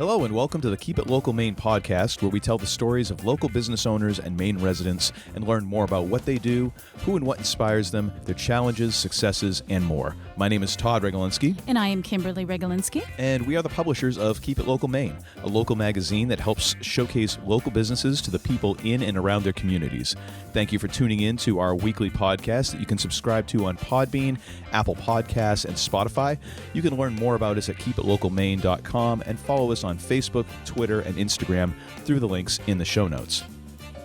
Hello and welcome to the Keep It Local Maine podcast, where we tell the stories of local business owners and Maine residents and learn more about what they do, who and what inspires them, their challenges, successes, and more. My name is Todd Regalinski. And I am Kimberly Regalinski. And we are the publishers of Keep It Local Maine, a local magazine that helps showcase local businesses to the people in and around their communities. Thank you for tuning in to our weekly podcast that you can subscribe to on Podbean, Apple Podcasts, and Spotify. You can learn more about us at keepitlocalmaine.com and follow us on Facebook, Twitter, and Instagram through the links in the show notes.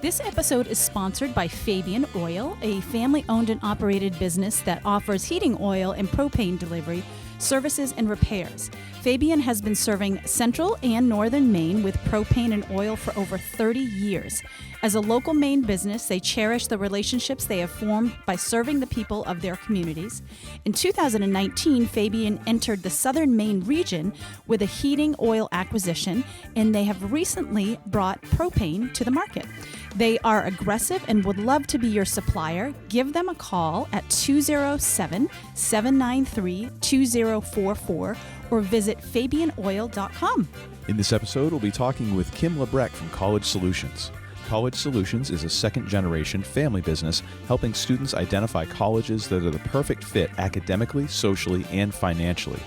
This episode is sponsored by Fabian Oil, a family-owned and operated business that offers heating oil and propane delivery, services, and repairs. Fabian has been serving central and northern Maine with propane and oil for over 30 years. As a local Maine business, they cherish the relationships they have formed by serving the people of their communities. In 2019, Fabian entered the southern Maine region with a heating oil acquisition, and they have recently brought propane to the market. They are aggressive and would love to be your supplier. Give them a call at 207-793-2044 or visit fabianoil.com. In this episode, we'll be talking with Kim LaBrecque from College Solutions. College Solutions is a second-generation family business helping students identify colleges that are the perfect fit academically, socially, and financially.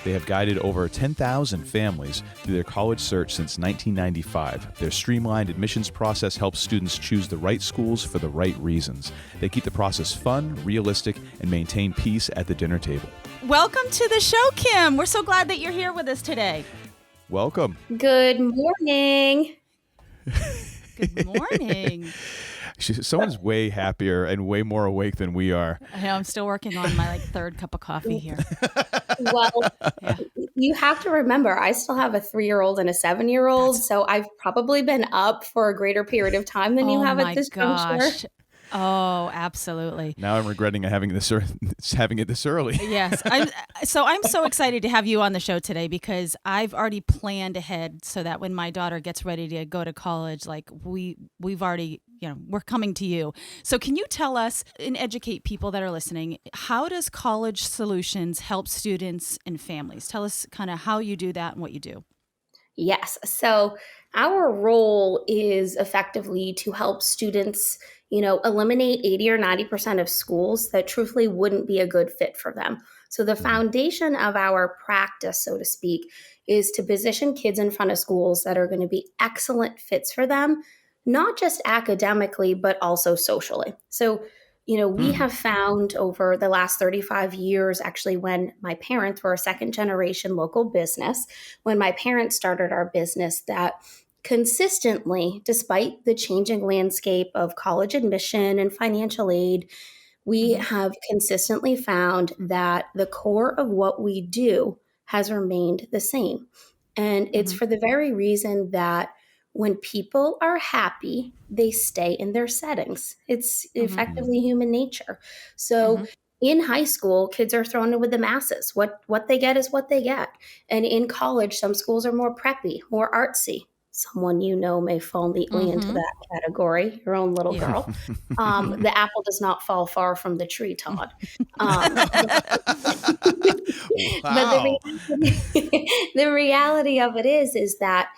They have guided over 10,000 families through their college search since 1995. Their streamlined admissions process helps students choose the right schools for the right reasons. They keep the process fun, realistic, and maintain peace at the dinner table. Welcome to the show, Kim. We're so glad that you're here with us today. Welcome. Good morning. Good morning. Someone's way happier and way more awake than we are. I know, I'm still working on my third cup of coffee here. Well, yeah. You have to remember, I still have a 3-year-old and a 7-year-old, so I've probably been up for a greater period of time than you have at this juncture. Oh, absolutely. Now I'm regretting having it this early. Yes. I'm so excited to have you on the show today because I've already planned ahead so that when my daughter gets ready to go to college, like we've already, we're coming to you. So can you tell us and educate people that are listening, how does College Solutions help students and families? Tell us kind of how you do that and what you do. Yes. So our role is effectively to help students eliminate 80 or 90% of schools that truthfully wouldn't be a good fit for them. So the foundation of our practice, so to speak, is to position kids in front of schools that are going to be excellent fits for them, not just academically, but also socially. So, we have found over the last 35 years, actually, when my parents were a second generation local business, when my parents started our business, that consistently, despite the changing landscape of college admission and financial aid, we have consistently found that the core of what we do has remained the same. And it's for the very reason that when people are happy, they stay in their settings. It's effectively human nature. So in high school, kids are thrown in with the masses. What they get is what they get. And in college, some schools are more preppy, more artsy. Someone may fall neatly into that category, your own little girl. The apple does not fall far from the tree, Todd. But the reality of it is that,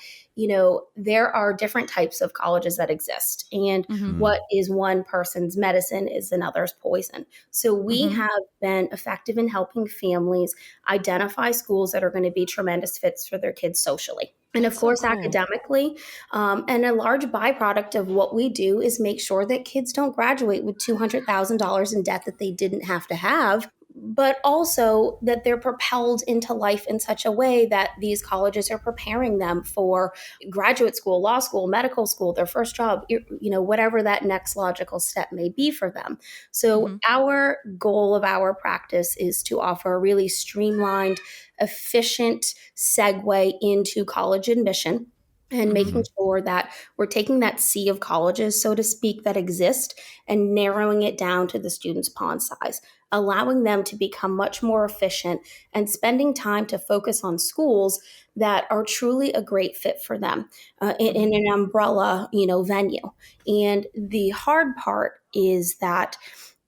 there are different types of colleges that exist. And what is one person's medicine is another's poison. So we have been effective in helping families identify schools that are going to be tremendous fits for their kids socially. And of course, academically, and a large byproduct of what we do is make sure that kids don't graduate with $200,000 in debt that they didn't have to have, but also that they're propelled into life in such a way that these colleges are preparing them for graduate school, law school, medical school, their first job, whatever that next logical step may be for them. So our goal of our practice is to offer a really streamlined, efficient segue into college admission and making sure that we're taking that sea of colleges, so to speak, that exist and narrowing it down to the student's pond size, allowing them to become much more efficient and spending time to focus on schools that are truly a great fit for them in an umbrella, venue. And the hard part is that,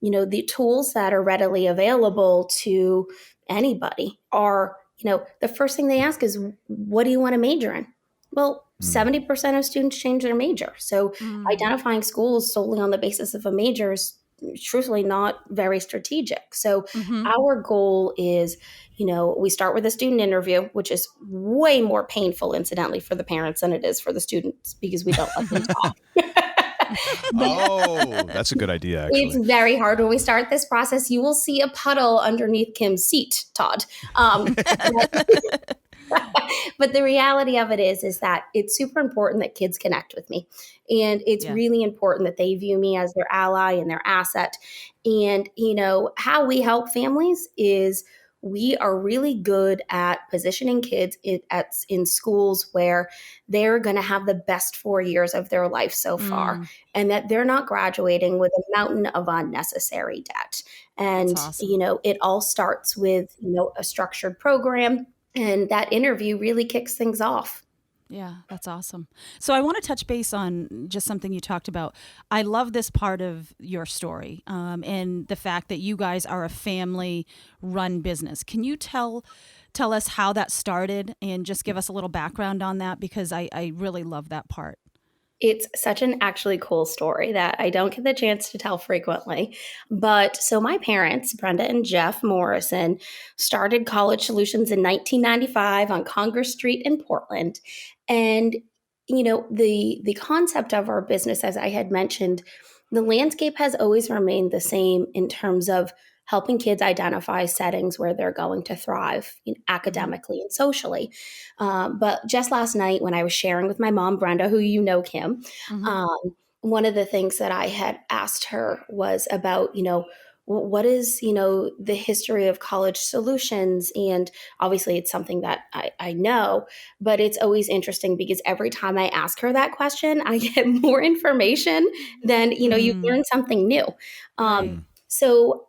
the tools that are readily available to anybody are, the first thing they ask is, what do you want to major in? Well, 70% of students change their major. So identifying schools solely on the basis of a major is truthfully not very strategic. So our goal is, we start with a student interview, which is way more painful, incidentally, for the parents than it is for the students because we don't let them talk. Oh, that's a good idea, actually. It's very hard. When we start this process, you will see a puddle underneath Kim's seat, Todd. But the reality of it is that it's super important that kids connect with me. And it's really important that they view me as their ally and their asset. And, how we help families is we are really good at positioning kids in schools where they're going to have the best 4 years of their life so far, and that they're not graduating with a mountain of unnecessary debt. And, awesome. It all starts with, a structured program. And that interview really kicks things off. Yeah, that's awesome. So I want to touch base on just something you talked about. I love this part of your story and the fact that you guys are a family-run business. Can you tell us how that started and just give us a little background on that? Because I really love that part. It's such an actually cool story that I don't get the chance to tell frequently. But so my parents, Brenda and Jeff Morrison, started College Solutions in 1995 on Congress Street in Portland. And, the concept of our business, as I had mentioned, the landscape has always remained the same in terms of helping kids identify settings where they're going to thrive academically and socially. But just last night when I was sharing with my mom, Brenda, who Kim, one of the things that I had asked her was about, what is, the history of College Solutions? And obviously it's something that I know, but it's always interesting because every time I ask her that question, I get more information than, you learn something new. So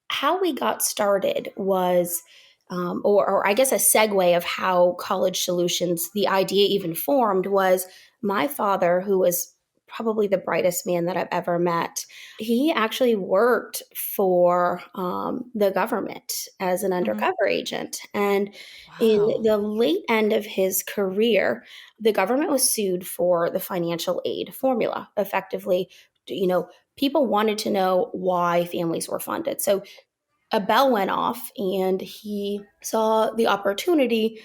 how we got started was, or I guess a segue of how College Solutions, the idea even formed, was my father, who was probably the brightest man that I've ever met. He actually worked for the government as an undercover agent. And in the late end of his career, the government was sued for the financial aid formula. Effectively, people wanted to know why families were funded. So a bell went off and he saw the opportunity,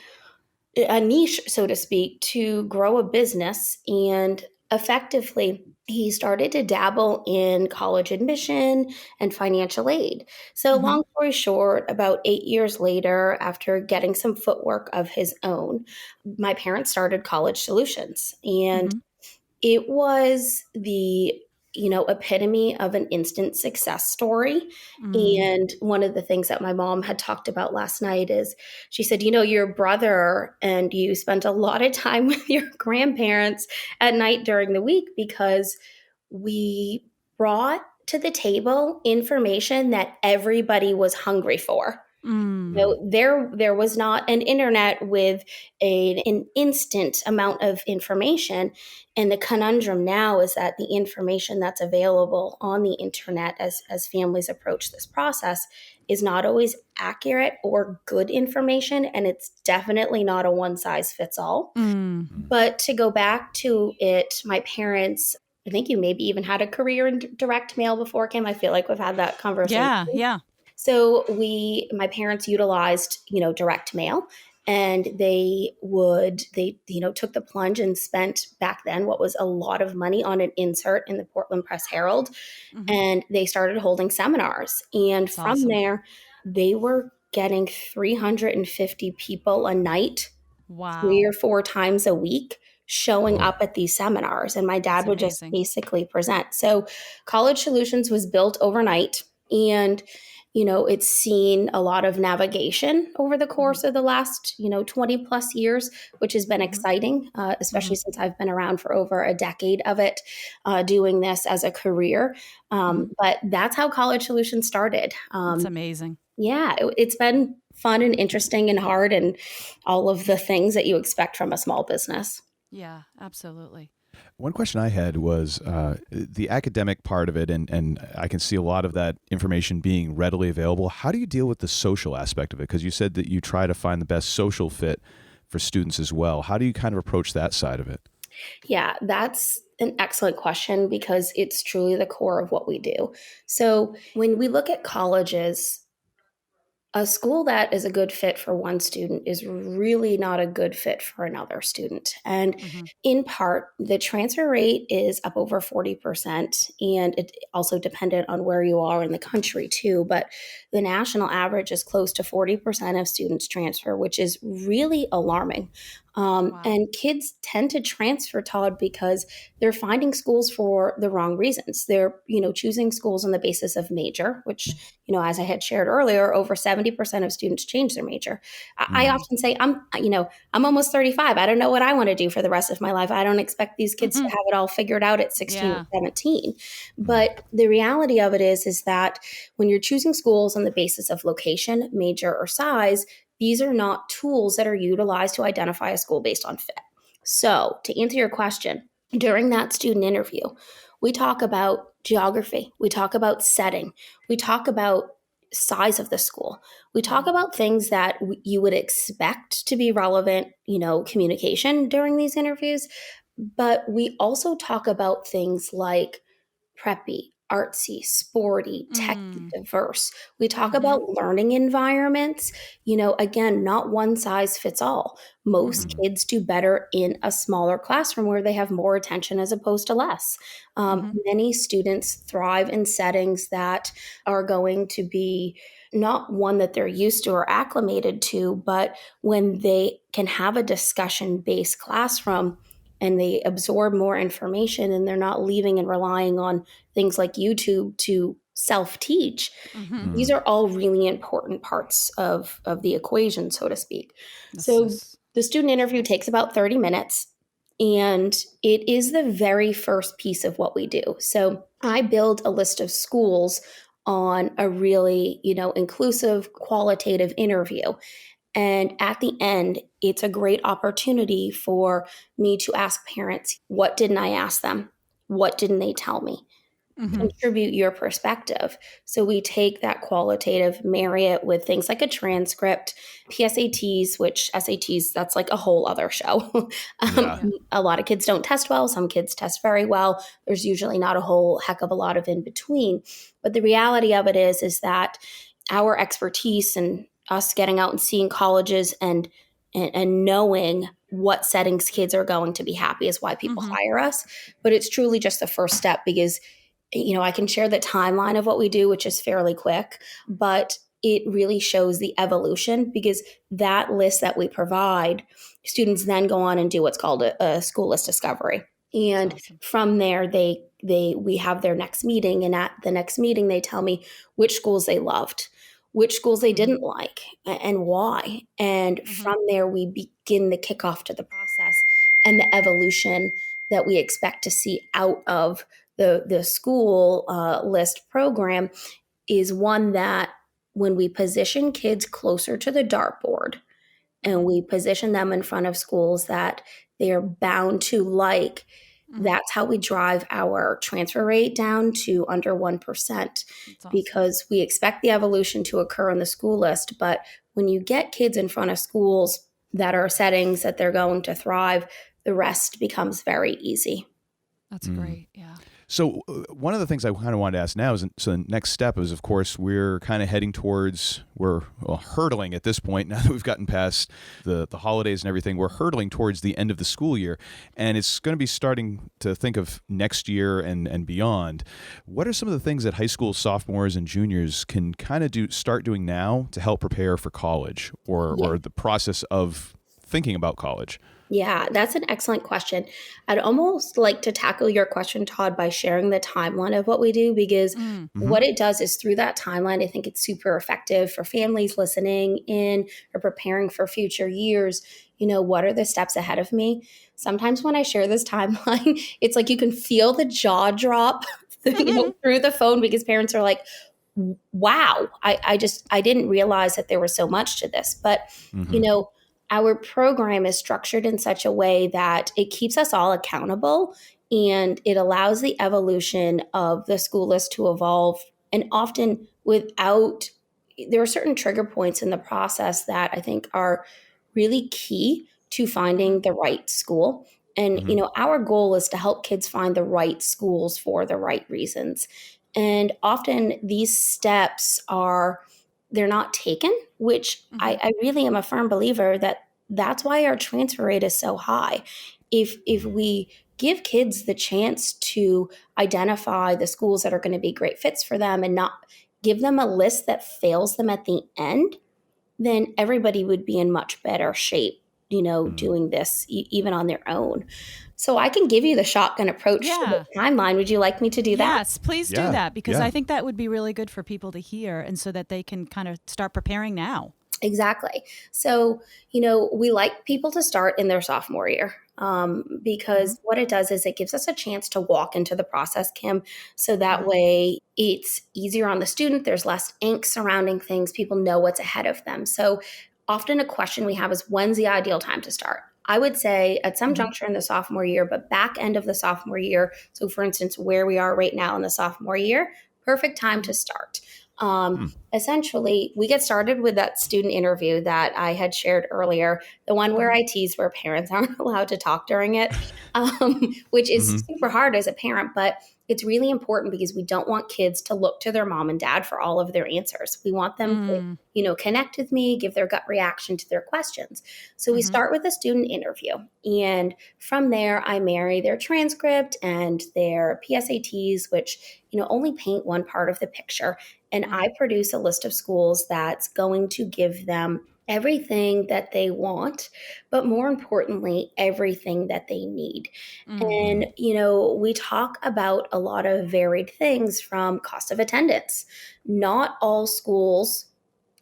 a niche, so to speak, to grow a business. And effectively, he started to dabble in college admission and financial aid. So long story short, about 8 years later, after getting some footwork of his own, my parents started College Solutions. And it was the epitome of an instant success story. And one of the things that my mom had talked about last night is she said, your brother and you spent a lot of time with your grandparents at night during the week because we brought to the table information that everybody was hungry for. There was not an internet with an instant amount of information. And the conundrum now is that the information that's available on the internet as families approach this process is not always accurate or good information. And it's definitely not a one size fits all. But to go back to it, my parents, I think you maybe even had a career in direct mail before, Kim. I feel like we've had that conversation. Yeah. So my parents utilized, direct mail, and they took the plunge and spent back then what was a lot of money on an insert in the Portland Press Herald. And they started holding seminars. And That's from awesome. there, they were getting 350 people a night, 3 or 4 times a week, showing up at these seminars. And my dad would just basically present. So College Solutions was built overnight. And it's seen a lot of navigation over the course of the last, 20 plus years, which has been exciting, especially since I've been around for over a decade of it, doing this as a career. But that's how College Solutions started. That's amazing. Yeah, it's been fun and interesting and hard and all of the things that you expect from a small business. Yeah, absolutely. One question I had was the academic part of it, and I can see a lot of that information being readily available. How do you deal with the social aspect of it? Because you said that you try to find the best social fit for students as well. How do you kind of approach that side of it? Yeah, that's an excellent question because it's truly the core of what we do. So when we look at colleges, a school that is a good fit for one student is really not a good fit for another student. And Mm-hmm. in part, the transfer rate is up over 40%. And it also dependent on where you are in the country, too. But the national average is close to 40% of students transfer, which is really alarming. Wow. And kids tend to transfer, Todd, because they're finding schools for the wrong reasons. They're, choosing schools on the basis of major, which, as I had shared earlier, over 70% of students change their major. I often say, I'm almost 35. I don't know what I want to do for the rest of my life. I don't expect these kids to have it all figured out at 16 or 17. But the reality of it is that when you're choosing schools on the basis of location, major, or size, these are not tools that are utilized to identify a school based on fit. So, to answer your question, during that student interview, we talk about geography, we talk about setting, we talk about size of the school, we talk about things that you would expect to be relevant, communication during these interviews, but we also talk about things like preppy, artsy, sporty, techy, diverse. We talk about learning environments. Again, not one size fits all. Most kids do better in a smaller classroom where they have more attention as opposed to less. Many students thrive in settings that are going to be not one that they're used to or acclimated to, but when they can have a discussion-based classroom and they absorb more information and they're not leaving and relying on things like YouTube to self-teach. These are all really important parts of the equation, so to speak. So the student interview takes about 30 minutes, and it is the very first piece of what we do. So I build a list of schools on a really, inclusive, qualitative interview. And at the end, it's a great opportunity for me to ask parents, what didn't I ask them? What didn't they tell me? Contribute your perspective. So we take that qualitative, marry it with things like a transcript, PSATs, which SATs, that's like a whole other show. A lot of kids don't test well. Some kids test very well. There's usually not a whole heck of a lot of in between. But the reality of it is that our expertise and us getting out and seeing colleges and knowing what settings kids are going to be happy is why people hire us. But it's truly just the first step because, I can share the timeline of what we do, which is fairly quick, but it really shows the evolution because that list that we provide, students then go on and do what's called a school list discovery. And from there, we have their next meeting. And at the next meeting, they tell me which schools they loved, which schools they didn't like, and why. And from there, we begin the kickoff to the process and the evolution that we expect to see out of the school list program is one that when we position kids closer to the dartboard and we position them in front of schools that they are bound to like, that's how we drive our transfer rate down to under 1%, because we expect the evolution to occur in the school list. But when you get kids in front of schools that are settings that they're going to thrive, the rest becomes very easy. That's great. Yeah. So one of the things I kind of wanted to ask now is, so the next step is, of course, we're kind of heading towards, hurtling at this point, now that we've gotten past the holidays and everything, we're hurtling towards the end of the school year, and it's going to be starting to think of next year and beyond. What are some of the things that high school sophomores and juniors can kind of start doing now to help prepare for college or the process of thinking about college? Yeah, that's an excellent question. I'd almost like to tackle your question, Todd, by sharing the timeline of what we do, because what it does is through that timeline, I think it's super effective for families listening in or preparing for future years. What are the steps ahead of me? Sometimes when I share this timeline, it's like you can feel the jaw drop through the phone because parents are like, wow, I didn't realize that there was so much to this. But, our program is structured in such a way that it keeps us all accountable and it allows the evolution of the school list to evolve. And often there are certain trigger points in the process that I think are really key to finding the right school. And, our goal is to help kids find the right schools for the right reasons. And often these steps they're not taken, which I really am a firm believer that that's why our transfer rate is so high. If we give kids the chance to identify the schools that are going to be great fits for them and not give them a list that fails them at the end, then everybody would be in much better shape, doing this even on their own. So I can give you the shotgun approach to the timeline. Would you like me to do that? Yes, please do that, because I think that would be really good for people to hear, and so that they can kind of start preparing now. Exactly. So, we like people to start in their sophomore year because what it does is it gives us a chance to walk into the process, Kim. So that way it's easier on the student. There's less angst surrounding things. People know what's ahead of them. So often a question we have is, when's the ideal time to start? I would say at some juncture in the sophomore year, but back end of the sophomore year. So for instance, where we are right now in the sophomore year, perfect time to start. Essentially, we get started with that student interview that I had shared earlier, the one where I tease where parents aren't allowed to talk during it, which is super hard as a parent, but it's really important because we don't want kids to look to their mom and dad for all of their answers. We want them to, connect with me, give their gut reaction to their questions. So we start with a student interview. And from there, I marry their transcript and their PSATs, which, only paint one part of the picture. And I produce a list of schools that's going to give them everything that they want, but more importantly, everything that they need. And, we talk about a lot of varied things from cost of attendance. Not all schools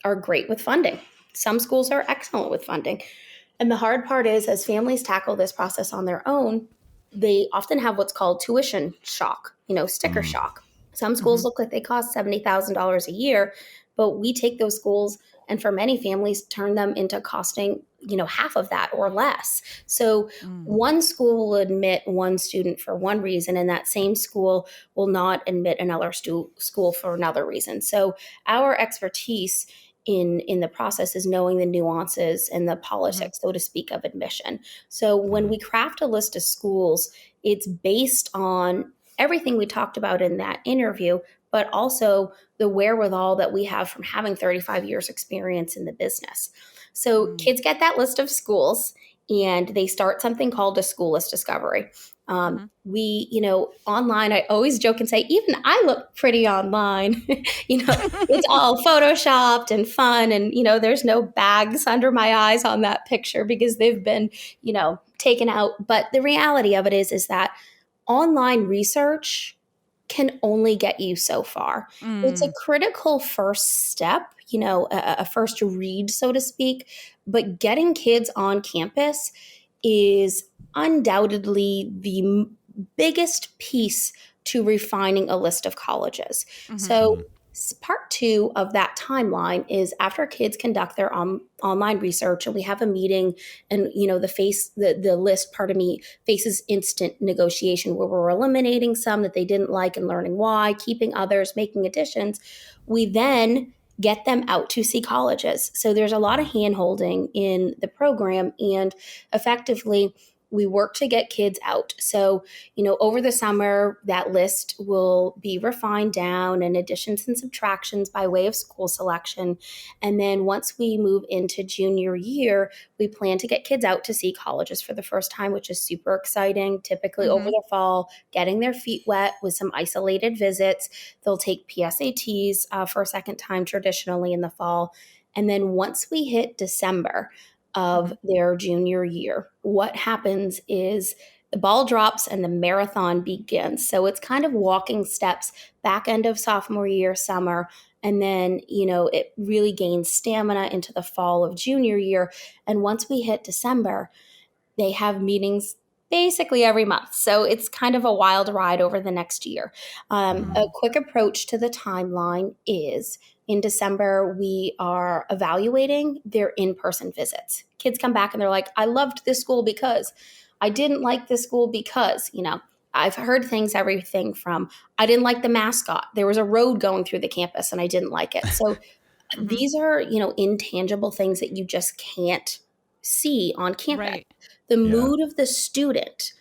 are great with funding. Some schools are excellent with funding. And the hard part is, as families tackle this process on their own, they often have what's called tuition shock, sticker shock. Some schools look like they cost $70,000 a year, but we take those schools and for many families turn them into costing, half of that or less. So one school will admit one student for one reason, and that same school will not admit another school for another reason. So our expertise in the process is knowing the nuances and the politics, so to speak, of admission. So when we craft a list of schools, it's based on everything we talked about in that interview, but also the wherewithal that we have from having 35 years experience in the business. So kids get that list of schools and they start something called a school list discovery. We, online, I always joke and say, even I look pretty online. It's all photoshopped and fun. And, there's no bags under my eyes on that picture because they've been, taken out. But the reality of it is that online research can only get you so far. It's a critical first step, a first read, so to speak, but getting kids on campus is undoubtedly the biggest piece to refining a list of colleges. So part 2 of that timeline is after kids conduct their online research and we have a meeting and, the list, faces instant negotiation where we're eliminating some that they didn't like and learning why, keeping others, making additions. We then get them out to see colleges. So there's a lot of hand-holding in the program, and effectively we work to get kids out. So, over the summer, that list will be refined down and additions and subtractions by way of school selection. And then once we move into junior year, we plan to get kids out to see colleges for the first time, which is super exciting. Typically over the fall, getting their feet wet with some isolated visits. They'll take PSATs for a second time traditionally in the fall. And then once we hit December of their junior year, what happens is the ball drops and the marathon begins. So it's kind of walking steps back end of sophomore year, summer, and then, it really gains stamina into the fall of junior year. And once we hit December, they have meetings basically every month. So it's kind of a wild ride over the next year. A quick approach to the timeline is in December, we are evaluating their in-person visits. Kids come back and they're like, I loved this school because, I didn't like this school because, I've heard everything from, I didn't like the mascot. There was a road going through the campus and I didn't like it. So these are, intangible things that you just can't see on campus. Right. The Yeah. mood of the student.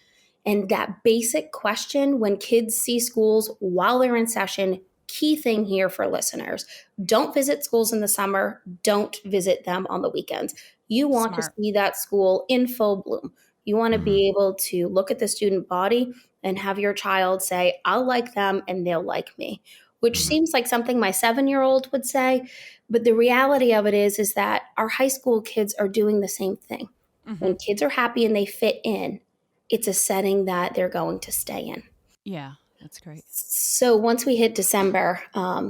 And that basic question when kids see schools while they're in session, key thing here for listeners: don't visit schools in the summer, don't visit them on the weekends. You want to Smart. see that school in full bloom. You want to Mhm. be able to look at the student body and have your child say, I'll like them and they'll like me, which Mhm. seems like something my 7-year-old would say. But the reality of it is that our high school kids are doing the same thing. When kids are happy and they fit in, it's a setting that they're going to stay in. Yeah, that's great. So once we hit December,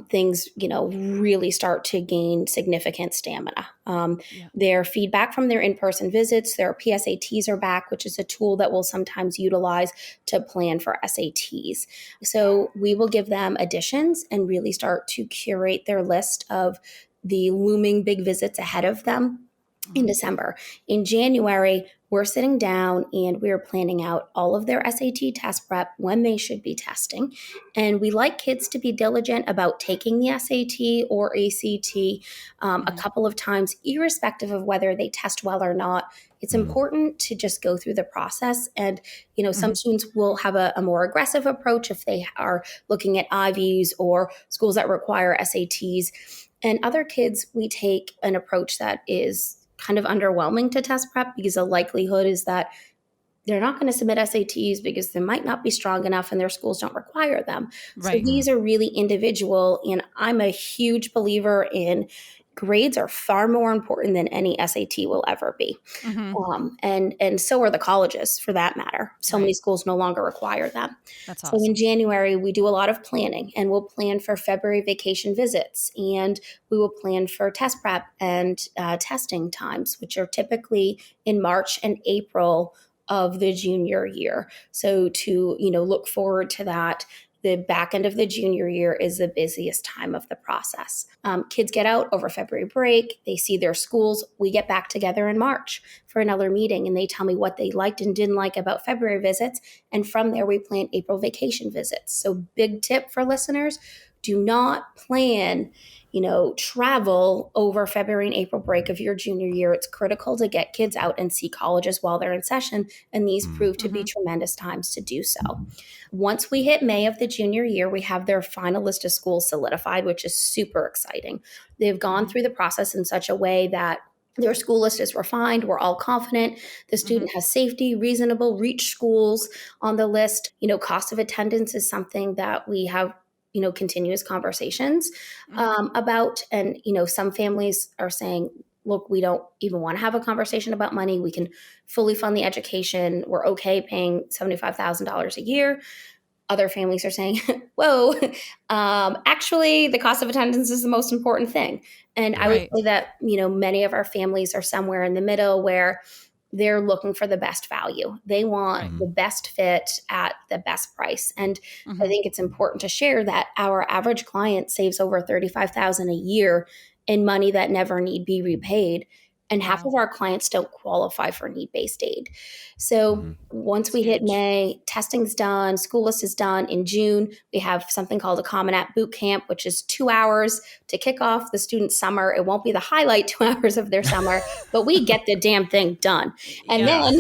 things, really start to gain significant stamina. Their feedback from their in-person visits, their PSATs are back, which is a tool that we'll sometimes utilize to plan for SATs. So we will give them additions and really start to curate their list of the looming big visits ahead of them in December. In January, we're sitting down and we're planning out all of their SAT test prep, when they should be testing. And we like kids to be diligent about taking the SAT or ACT a couple of times, irrespective of whether they test well or not. It's important to just go through the process. And, some students will have a more aggressive approach if they are looking at IVs or schools that require SATs. And other kids, we take an approach that is kind of underwhelming to test prep, because the likelihood is that they're not going to submit SATs because they might not be strong enough and their schools don't require them. Right. So these are really individual. And I'm a huge believer in grades are far more important than any SAT will ever be. And so are the colleges, for that matter. So many schools no longer require them. That's So awesome. in January, we do a lot of planning, and we'll plan for February vacation visits, and we will plan for test prep and testing times, which are typically in March and April of the junior year. So to, look forward to that. The back end of the junior year is the busiest time of the process. Kids get out over February break. They see their schools. We get back together in March for another meeting, and they tell me what they liked and didn't like about February visits. And from there, we plan April vacation visits. So big tip for listeners: do not plan travel over February and April break of your junior year. It's critical to get kids out and see colleges while they're in session, and these prove to be tremendous times to do so. Once we hit May of the junior year, we have their final list of schools solidified, which is super exciting. They've gone through the process in such a way that their school list is refined. We're all confident the student has safety, reasonable, reach schools on the list. Cost of attendance is something that we have continuous conversations about. And, some families are saying, look, we don't even want to have a conversation about money. We can fully fund the education. We're okay paying $75,000 a year. Other families are saying, whoa, actually, the cost of attendance is the most important thing. And I would say that, many of our families are somewhere in the middle, where they're looking for the best value. They want the best fit at the best price. And I think it's important to share that our average client saves over $35,000 a year in money that never need be repaid. And half of our clients don't qualify for need-based aid. So once we hit May, testing's done, school list is done. In June, we have something called a Common App Boot Camp, which is 2 hours to kick off the student's summer. It won't be the highlight 2 hours of their summer, but we get the damn thing done. And then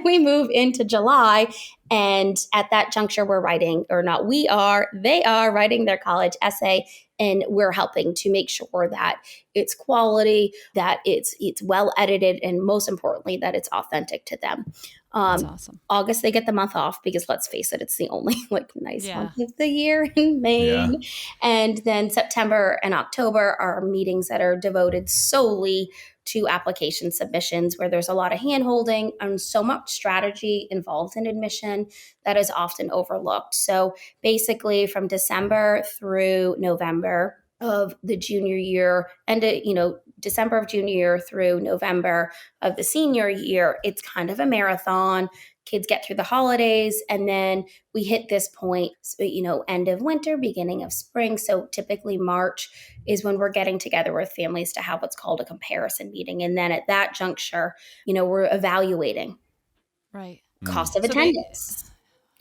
we move into July. And at that juncture, they are writing their college essay, and we're helping to make sure that it's quality, that it's well edited, and most importantly, that it's authentic to them. That's awesome. August, they get the month off, because let's face it, it's the only nice month of the year in Maine. Yeah. And then September and October are meetings that are devoted solely to application submissions, where there's a lot of hand-holding and so much strategy involved in admission that is often overlooked. So basically, from December through November of the junior year, and December of junior year through November of the senior year, it's kind of a marathon. Kids get through the holidays, and then we hit this point, end of winter, beginning of spring. So typically March is when we're getting together with families to have what's called a comparison meeting. And then at that juncture, we're evaluating cost of attendance.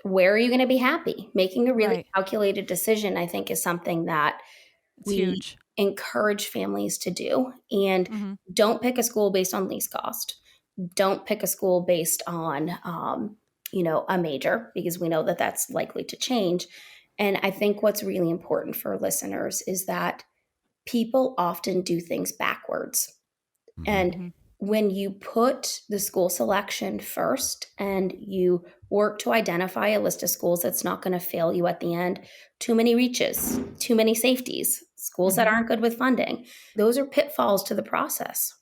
Where are you going to be happy? Making a really calculated decision, I think, is something that it's huge. encourage families to do. And don't pick a school based on least cost. Don't pick a school based on, a major, because we know that that's likely to change. And I think what's really important for listeners is that people often do things backwards. And when you put the school selection first and you work to identify a list of schools that's not going to fail you at the end, too many reaches, too many safeties, schools that aren't good with funding, those are pitfalls to the process.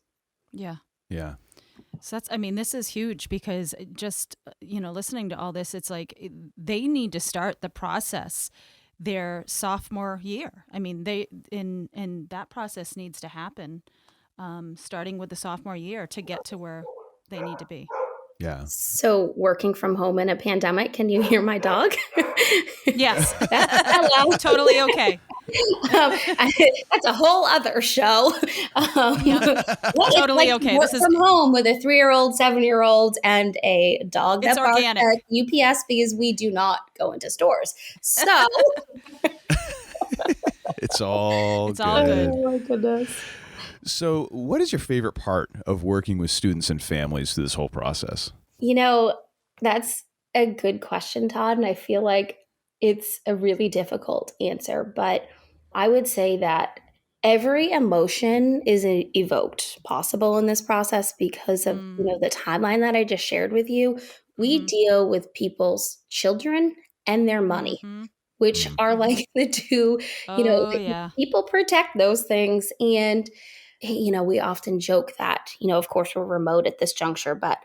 Yeah. Yeah. So this is huge, because just, listening to all this, it's like they need to start the process their sophomore year. And that process needs to happen starting with the sophomore year to get to where they need to be. Yeah. So working from home in a pandemic, can you hear my dog? Yes. Hello. Totally okay. That's a whole other show. Totally okay. Work from home with a 3-year-old, 7-year-old, and a dog It's that barks organic. at UPS, because we do not go into stores. So It's all good. Oh my goodness. So what is your favorite part of working with students and families through this whole process? That's a good question, Todd. And I feel like it's a really difficult answer. But I would say that every emotion is evoked possible in this process because of the timeline that I just shared with you. We deal with people's children and their money, which are like the two, people protect those things. And we often joke that, of course, we're remote at this juncture, but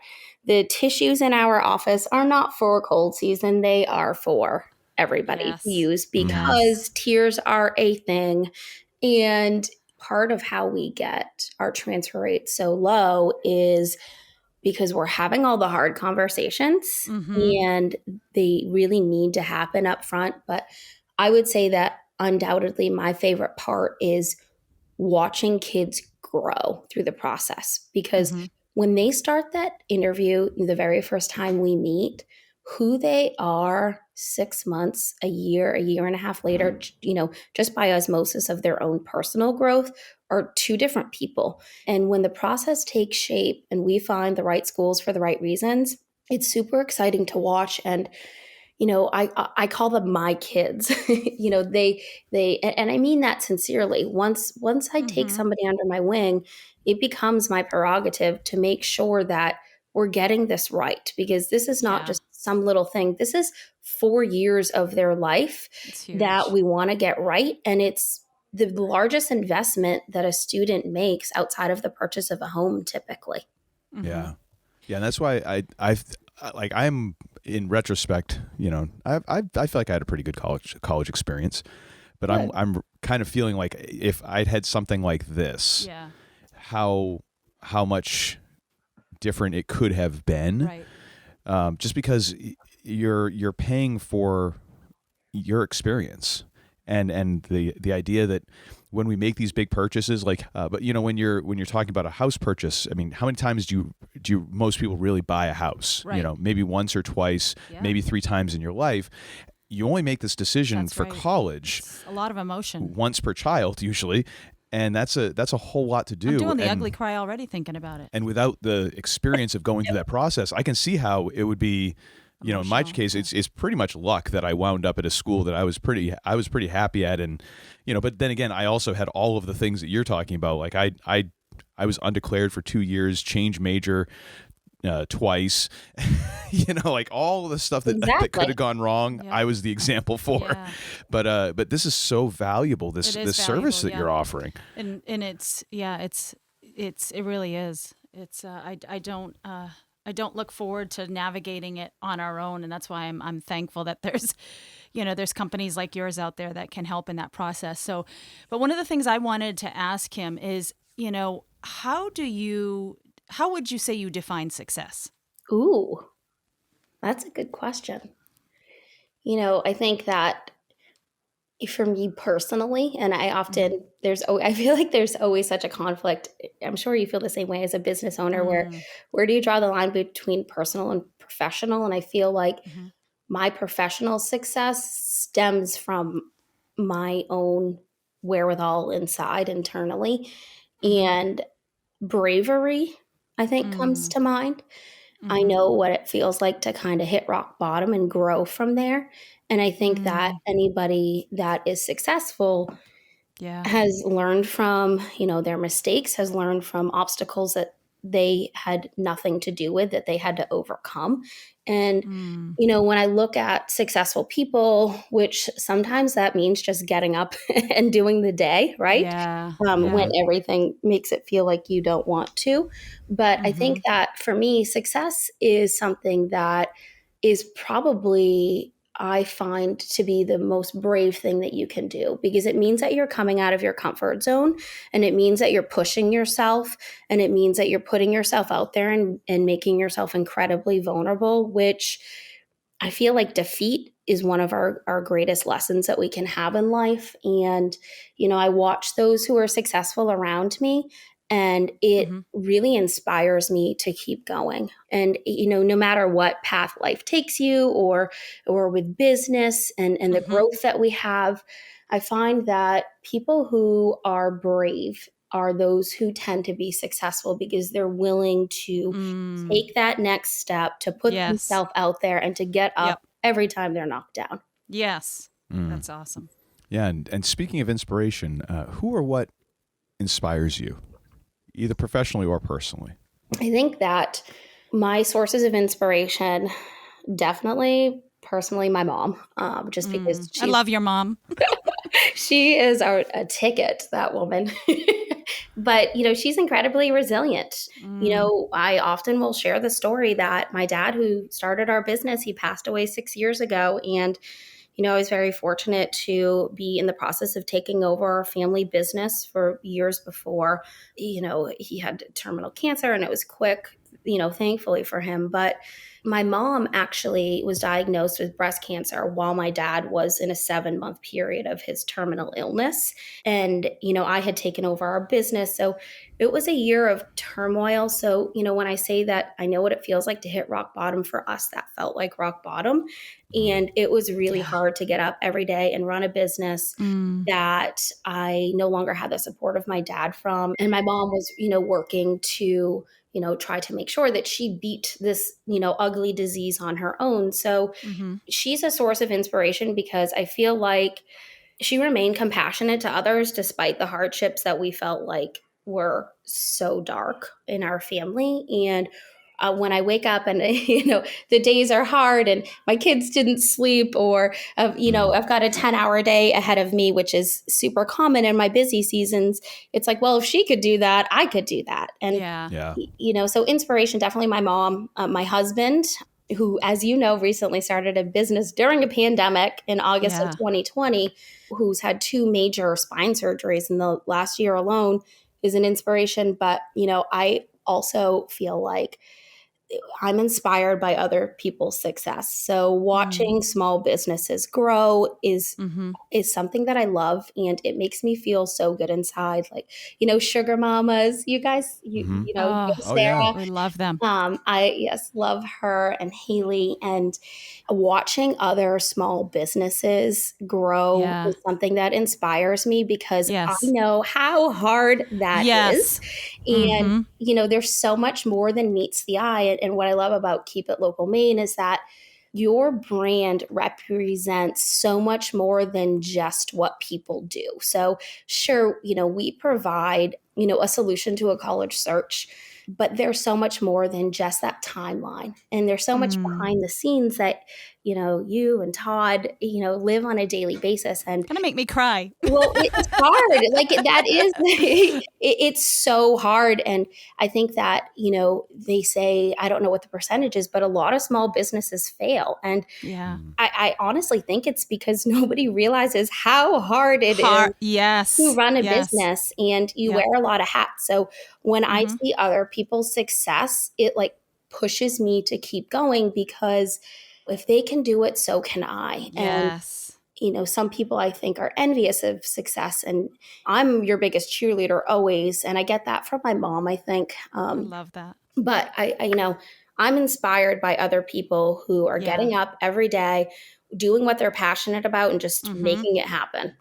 the tissues in our office are not for cold season. They are for everybody to use, because tears are a thing. And part of how we get our transfer rate so low is because we're having all the hard conversations, and they really need to happen up front. But I would say that undoubtedly my favorite part is watching kids grow through the process, because when they start that interview the very first time we meet, who they are 6 months, a year and a half later, just by osmosis of their own personal growth, are two different people. And when the process takes shape and we find the right schools for the right reasons, it's super exciting to watch. And I call them my kids. They and I mean that sincerely. Once I take somebody under my wing, it becomes my prerogative to make sure that we're getting this right, because this is not just some little thing. This is 4 years of their life that we want to get right. And it's the largest investment that a student makes outside of the purchase of a home, typically. Yeah. Yeah. And that's why I'm in retrospect, I feel like I had a pretty good college experience, but I'm kind of feeling like if I'd had something like this, how much different it could have been. Right. Just because you're paying for your experience and the idea that when we make these big purchases, when you're talking about a house purchase, how many times do most people really buy a house? Right. Maybe once or twice, maybe 3 times in your life. You only make this decision for college. It's a lot of emotion. Once per child, usually. And that's a whole lot to do. I'm doing the ugly cry already thinking about it. And without the experience of going through that process, I can see how it would be. In my case, it's pretty much luck that I wound up at a school that I was pretty happy at, and But then again, I also had all of the things that you're talking about. Like I was undeclared for 2 years, changed major twice. Like all of the stuff that could have gone wrong. I was the example for. Yeah. But this is so valuable. This service that you're offering. And it really is. It's I don't look forward to navigating it on our own, and that's why I'm thankful that there's companies like yours out there that can help in that process. So, but one of the things I wanted to ask him is, how would you say you define success? Ooh, that's a good question. I think that for me personally, and I feel like there's always such a conflict. I'm sure you feel the same way as a business owner, where do you draw the line between personal and professional? And I feel like my professional success stems from my own wherewithal inside internally. Mm-hmm. And bravery, I think, comes to mind. I Mm-hmm. know what it feels like to kind of hit rock bottom and grow from there. And I think that anybody that is successful Yeah. has learned from, their mistakes, has learned from obstacles that they had nothing to do with, that they had to overcome. And, when I look at successful people, which sometimes that means just getting up and doing the day, right? Yeah. When everything makes it feel like you don't want to. But I think Mm-hmm. that for me, success is something that is probably, I find, to be the most brave thing that you can do, because it means that you're coming out of your comfort zone, and it means that you're pushing yourself, and it means that you're putting yourself out there and making yourself incredibly vulnerable, which I feel like defeat is one of our greatest lessons that we can have in life. And, I watch those who are successful around me, and it Mm-hmm. really inspires me to keep going. And, no matter what path life takes you, or with business and the Mm-hmm. growth that we have, I find that people who are brave are those who tend to be successful, because they're willing to take that next step, to put Yes. themselves out there, and to get up Yep. every time they're knocked down. Yes. That's awesome. Yeah, and speaking of inspiration, who or what inspires you, either professionally or personally? I think that my sources of inspiration, definitely personally, my mom, just because I love your mom. she is a ticket, that woman. But, she's incredibly resilient. I often will share the story that my dad, who started our business, he passed away 6 years ago. And, I was very fortunate to be in the process of taking over our family business for years before. He had terminal cancer, and it was quick, thankfully for him. But my mom actually was diagnosed with breast cancer while my dad was in a 7-month period of his terminal illness. And, I had taken over our business. So it was a year of turmoil. So, when I say that I know what it feels like to hit rock bottom, for us, that felt like rock bottom. And it was really hard to get up every day and run a business that I no longer had the support of my dad from. And my mom was, working to, try to make sure that she beat this, ugly disease on her own. So she's a source of inspiration, because I feel like she remained compassionate to others despite the hardships that we felt like were so dark in our family. And when I wake up and the days are hard and my kids didn't sleep, or I've got a 10-hour day ahead of me, which is super common in my busy seasons. It's like, well, if she could do that, I could do that. And Yeah. so inspiration, definitely my mom, my husband, who, as you know, recently started a business during a pandemic in August of 2020, who's had 2 major spine surgeries in the last year alone, is an inspiration. But, I also feel like I'm inspired by other people's success. So watching small businesses grow is something that I love, and it makes me feel so good inside. Like, sugar mamas, you guys, Oh, Sarah. we love them. I love her and Haley, and watching other small businesses grow is something that inspires me, because I Yes. know how hard that is. Yes. And, there's so much more than meets the eye. And what I love about Keep It Local Maine is that your brand represents so much more than just what people do. So sure, we provide, a solution to a college search, but there's so much more than just that timeline. And there's so much behind the scenes that, you and Todd, live on a daily basis. And Gonna make me cry. well, it's hard. Like, that is, it's so hard. And I think that, they say, I don't know what the percentage is, but a lot of small businesses fail. And Yeah. I honestly think it's because nobody realizes how hard it is Yes. to run a business, and you wear a lot of hats. So when I see other people's success, it like pushes me to keep going, because if they can do it, so can I. Yes. And some people, I think, are envious of success, and I'm your biggest cheerleader always. And I get that from my mom, I think. I love that. But I'm inspired by other people who are getting up every day, doing what they're passionate about, and just making it happen.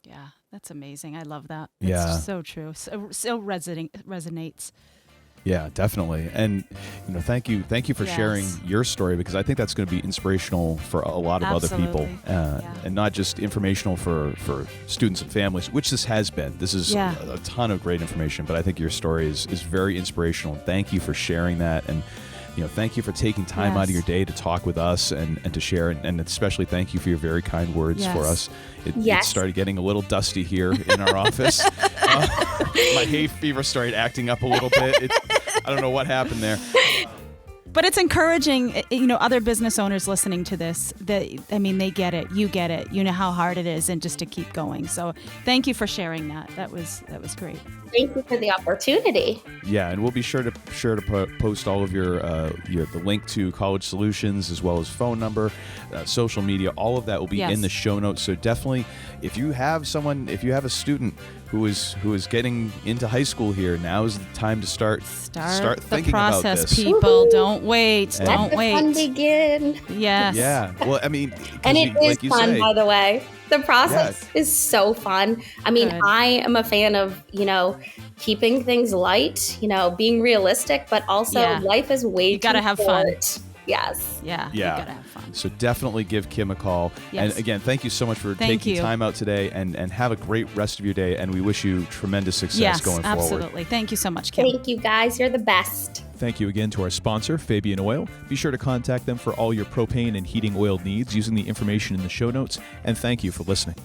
Yeah. That's amazing. I love that. Yeah. It's so true. So resonates. Yeah, definitely. And thank you for sharing your story, because I think that's going to be inspirational for a lot of other people, and not just informational for students and families, which this has been. This is a ton of great information, but I think your story is very inspirational. Thank you for sharing that, and thank you for taking time out of your day to talk with us and to share, and especially thank you for your very kind words for us. It started getting a little dusty here in our office. My hay fever started acting up a little bit. I don't know what happened there. But it's encouraging, other business owners listening to this, they get it. You get it. You know how hard it is, and just to keep going. So thank you for sharing that. That was great. Thank you for the opportunity. Yeah, and we'll be sure to post all of your the link to College Solutions, as well as phone number, social media. All of that will be in the show notes. So definitely, if you have a student who is getting into high school here, now is the time to start thinking about this. The process, people. Don't wait. Don't wait. Let the fun begin. Yes. Yeah. Well, and it is fun, by the way. The process is so fun. I am a fan of, keeping things light, being realistic, but also life is way you gotta too have short. fun. Yes. Yeah. You gotta have fun. So definitely give Kim a call. Yes. And again, thank you so much for taking time out today, and have a great rest of your day. And we wish you tremendous success going forward. Yes, absolutely. Thank you so much, Kim. Thank you, guys. You're the best. Thank you again to our sponsor, Fabian Oil. Be sure to contact them for all your propane and heating oil needs using the information in the show notes. And thank you for listening.